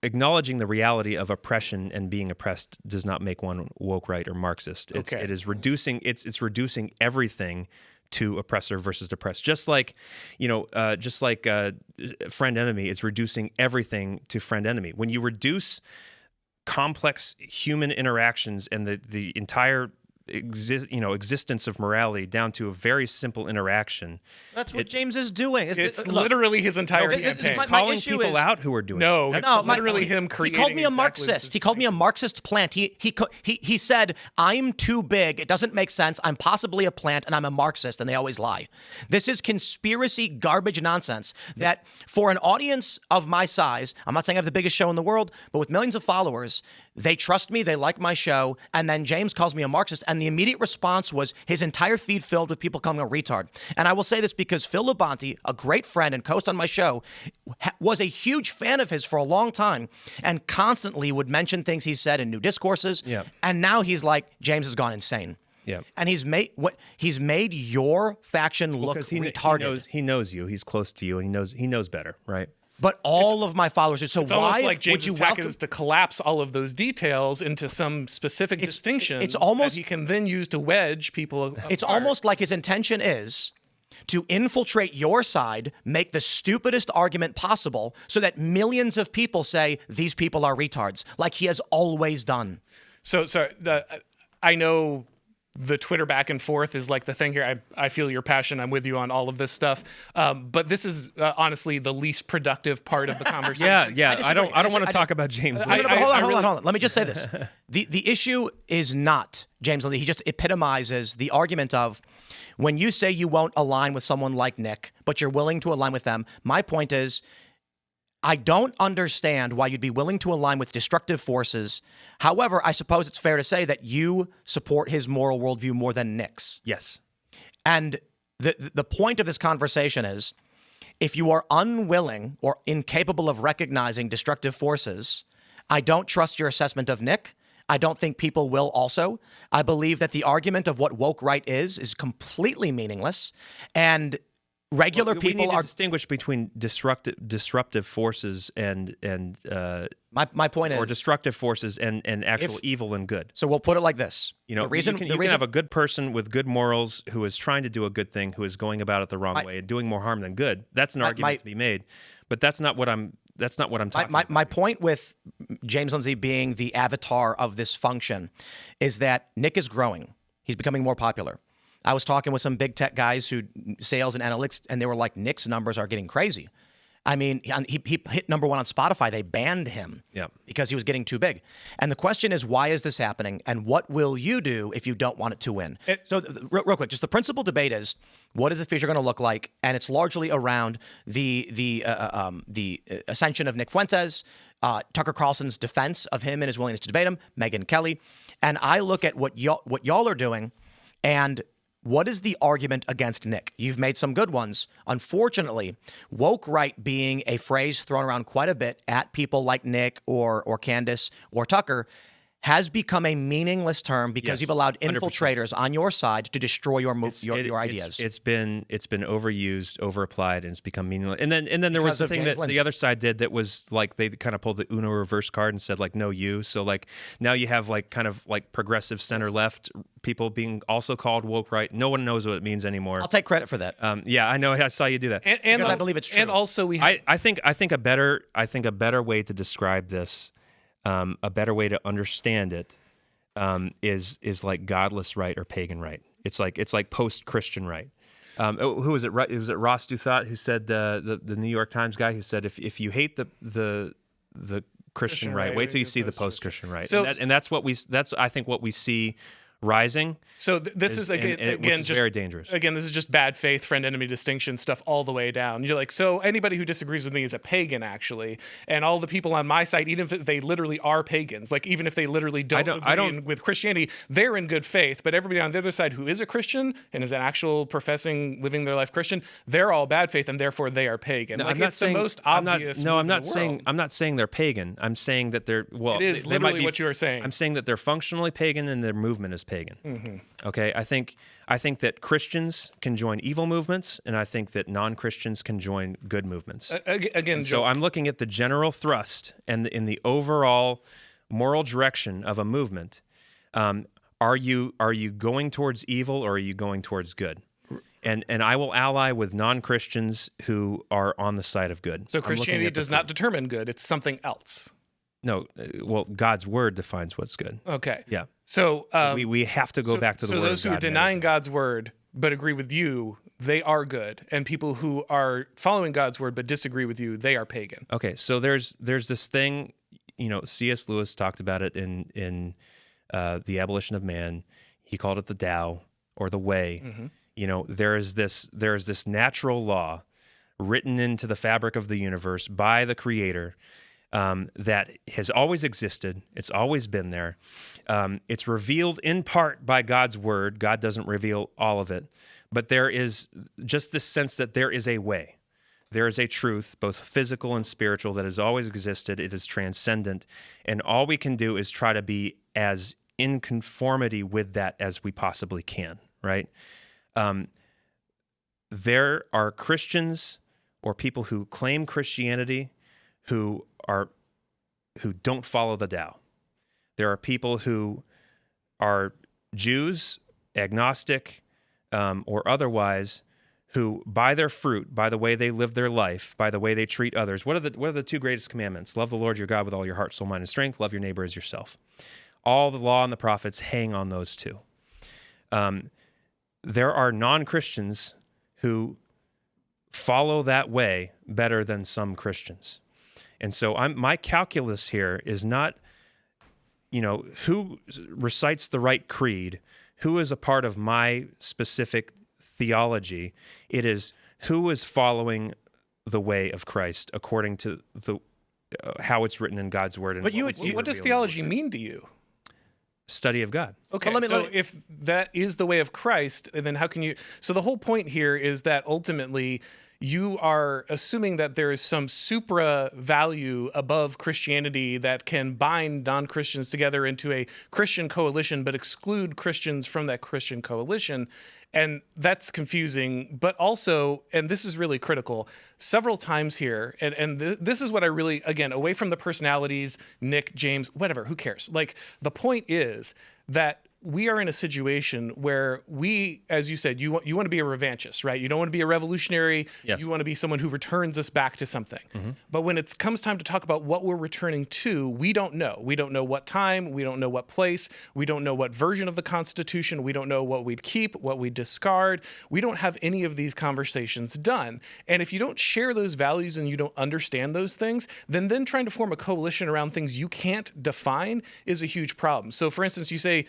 acknowledging the reality of oppression and being oppressed does not make one woke right or Marxist. It is reducing. It's reducing everything to oppressor versus oppressed. Just like, friend enemy, it's reducing everything to friend enemy. When you reduce complex human interactions and the entire existence of morality down to a very simple interaction. That's what James is doing. It's literally his entire campaign. He's calling people out who are doing it. It's literally him creating. He called me a Marxist. He called me a Marxist plant. He said, I'm too big. It doesn't make sense. I'm possibly a plant and I'm a Marxist, and they always lie. This is conspiracy garbage nonsense that for an audience of my size, I'm not saying I have the biggest show in the world, but with millions of followers, they trust me, they like my show, and then James calls me a Marxist, and the immediate response was his entire feed filled with people calling me a retard. And I will say this because Phil Labonte, a great friend and co-host on my show, was a huge fan of his for a long time and constantly would mention things he said in New Discourses. Yeah. And now he's like, James has gone insane. Yeah. And he's made your faction look retarded. He knows you. He's close to you, and he knows better, right? But all of my followers do. So it's why almost like James' would you attack welcome? is to collapse all of those details into some specific distinction. It's almost that he can then use to wedge people apart. It's almost like his intention is to infiltrate your side, make the stupidest argument possible, so that millions of people say these people are retards, like he has always done. So I know the Twitter back and forth is like the thing here. I feel your passion. I'm with you on all of this stuff. But this is honestly the least productive part of the conversation. Yeah. I don't want to talk about James. Hold on. Let me just say this. The issue is not James Lindsay. He just epitomizes the argument of when you say you won't align with someone like Nick, but you're willing to align with them. My point is, I don't understand why you'd be willing to align with destructive forces. However, I suppose it's fair to say that you support his moral worldview more than Nick's. Yes. And the point of this conversation is, if you are unwilling or incapable of recognizing destructive forces, I don't trust your assessment of Nick. I don't think people will also. I believe that the argument of what woke right is completely meaningless. And regular people we need to are distinguish between disruptive forces and my point is, or destructive forces and actual evil and good. So we'll put it like this. You can have a good person with good morals who is trying to do a good thing, who is going about it the wrong way and doing more harm than good. That's an argument to be made, but that's not what I'm talking about. My point with James Lindsay being the avatar of this function is that Nick is growing. He's becoming more popular. I was talking with some big tech guys who sales and analytics, and they were like, Nick's numbers are getting crazy. I mean, he hit number one on Spotify. They banned him because he was getting too big. And the question is, why is this happening? And what will you do if you don't want it to win? So real quick, just the principal debate is, what is the future going to look like? And it's largely around the ascension of Nick Fuentes, Tucker Carlson's defense of him and his willingness to debate him, Megyn Kelly. And I look at what y'all are doing, and what is the argument against Nick? You've made some good ones. Unfortunately, woke right being a phrase thrown around quite a bit at people like Nick or Candace or Tucker has become a meaningless term because you've allowed infiltrators 100%. On your side to destroy your ideas. It's been overused, overapplied, and it's become meaningless. And then there was the thing that the other side did that was like they kind of pulled the Uno reverse card and said like no you. So like now you have like kind of like progressive center left people being also called woke right. No one knows what it means anymore. I'll take credit for that. Yeah, I know. I saw you do that because I believe it's true. And also I think a better way to describe this. A better way to understand it is like godless right or pagan right. It's like post-Christian right. Who was it? Was it Ross Douthat who said the New York Times guy who said if you hate the Christian right, wait till you see the post-Christian right. So, and that's I think what we see rising. So this is again just very dangerous. Again, this is just bad faith, friend enemy distinction stuff all the way down. You're like, so anybody who disagrees with me is a pagan actually, and all the people on my side, even if they literally are pagans, like even if they literally don't agree with Christianity, they're in good faith. But everybody on the other side who is a Christian and is an actual professing, living their life Christian, they're all bad faith, and therefore they are pagan. No, like, I'm not it's saying, the most obvious. I'm not saying they're pagan. I'm saying that they're It is literally what you are saying. I'm saying that they're functionally pagan and their movement is pagan. pagan. Okay, I think that Christians can join evil movements, and I think that non-Christians can join good movements. Again, so I'm looking at the general thrust and in the overall moral direction of a movement. Are you going towards evil, or are you going towards good? And I will ally with non-Christians who are on the side of good. So Christianity does not determine good; it's something else. No, well, God's word defines what's good. Okay. Yeah. So we have to go back to the word. So those of who God are denying God's word but agree with you, they are good, and people who are following God's word but disagree with you, they are pagan. Okay. So there's this thing, C.S. Lewis talked about it in The Abolition of Man. He called it the Tao, or the way. There is this natural law written into the fabric of the universe by the Creator. That has always existed. It's always been there. It's revealed in part by God's word. God doesn't reveal all of it. But there is just this sense that there is a way. There is a truth, both physical and spiritual, that has always existed. It is transcendent. And all we can do is try to be as in conformity with that as we possibly can, right? There are Christians or people who claim Christianity who don't follow the Tao. There are people who are Jews, agnostic, or otherwise, who by their fruit, by the way they live their life, by the way they treat others. What are the two greatest commandments? Love the Lord your God with all your heart, soul, mind, and strength. Love your neighbor as yourself. All the law and the prophets hang on those two. There are non-Christians who follow that way better than some Christians. And so my calculus here is not, who recites the right creed, who is a part of my specific theology. It is who is following the way of Christ according to how it's written in God's word. And what does theology mean to you? Study of God. Okay, if that is the way of Christ, then how can you... So the whole point here is that ultimately you are assuming that there is some supra value above Christianity that can bind non-Christians together into a Christian coalition, but exclude Christians from that Christian coalition. And that's confusing, but also, and this is really critical, several times here, and this is what I really, again, away from the personalities, Nick, James, whatever, who cares? Like, the point is that we are in a situation where we, as you said, you want to be a revanchist, right? You don't want to be a revolutionary. Yes. You want to be someone who returns us back to something. Mm-hmm. But when it comes time to talk about what we're returning to, we don't know. We don't know what time. We don't know what place. We don't know what version of the Constitution. We don't know what we'd keep, what we'd discard. We don't have any of these conversations done. And if you don't share those values and you don't understand those things, then trying to form a coalition around things you can't define is a huge problem. So, for instance, you say,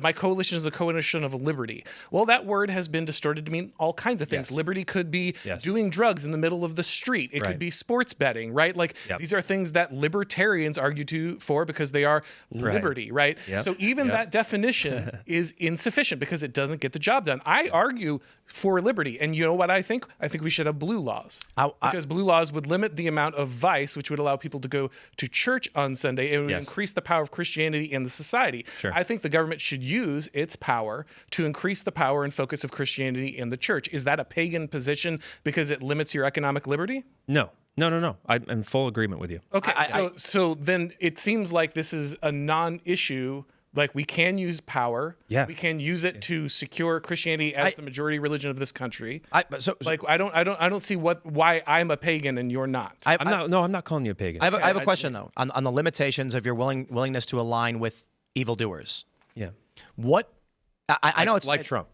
my coalition is a coalition of liberty. Well, that word has been distorted to mean all kinds of things. Yes. Liberty could be doing drugs in the middle of the street. It could be sports betting, right? Like these are things that libertarians argue for because they are liberty, right? Yep. So even that definition is insufficient because it doesn't get the job done. I argue for liberty. And you know what I think? I think we should have blue laws. Because blue laws would limit the amount of vice, which would allow people to go to church on Sunday. It would increase the power of Christianity in the society. Sure. I think the government should use its power to increase the power and focus of Christianity in the church. Is that a pagan position because it limits your economic liberty? No. I'm in full agreement with you. Okay, so then it seems like this is a non-issue. Like, we can use power. Yeah. We can use it to secure Christianity as the majority religion of this country. I don't see why I'm a pagan and you're not. I'm not calling you a pagan. I have a question though on the limitations of your willingness to align with evildoers. Yeah. What I know it's like Trump.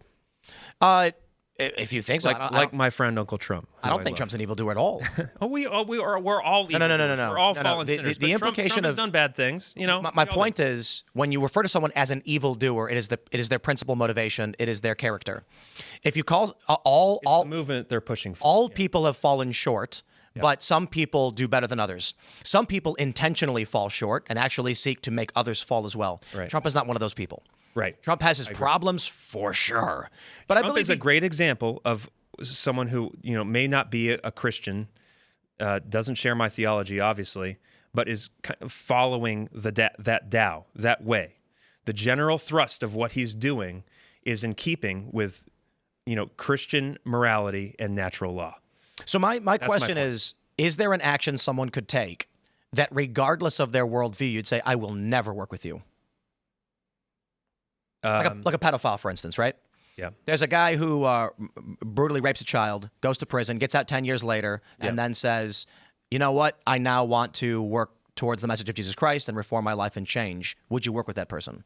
If you think so, like my friend Uncle Trump. I don't think Trump's an evildoer at all. We're all evil. No. We're all fallen sinners. The implication Trump has done bad things. My point is, when you refer to someone as an evildoer, it is their principal motivation. It is their character. If you call all the movement they're pushing for. All people have fallen short. Yep. But some people do better than others. Some people intentionally fall short and actually seek to make others fall as well. Right. Trump is not one of those people. Right. Trump has his problems for sure. But Trump is a great example of someone who, may not be a Christian, doesn't share my theology, obviously, but is following that Tao, that way. the general thrust of what he's doing is in keeping with, Christian morality and natural law. So my question is there an action someone could take that regardless of their worldview, you'd say, I will never work with you? Like a pedophile, for instance, right? Yeah. There's a guy who brutally rapes a child, goes to prison, gets out 10 years later, and then says, you know what? I now want to work towards the message of Jesus Christ and reform my life and change. Would you work with that person?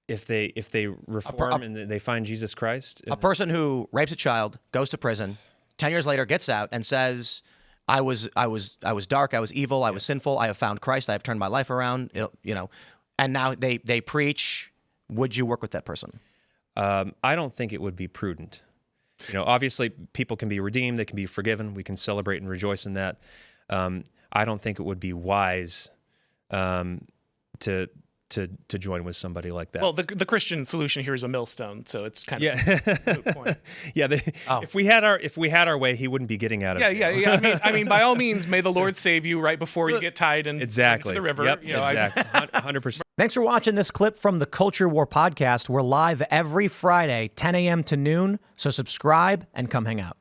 If they reform and they find Jesus Christ? A person who rapes a child, goes to prison, 10 years later gets out and says, I was dark, I was evil, I was sinful, I have found Christ, I have turned my life around, and now they preach. Would you work with that person? I don't think it would be prudent. Obviously, people can be redeemed, they can be forgiven, we can celebrate and rejoice in that. I don't think it would be wise to join with somebody like that. Well, the Christian solution here is a millstone, so it's kind of a good point. If we had our way, he wouldn't be getting out of jail. Yeah. I mean, by all means, may the Lord save you right before you get tied into the river. Yep, exactly. 100%. Thanks for watching this clip from the Culture War podcast. We're live every Friday, 10 a.m. to noon, so subscribe and come hang out.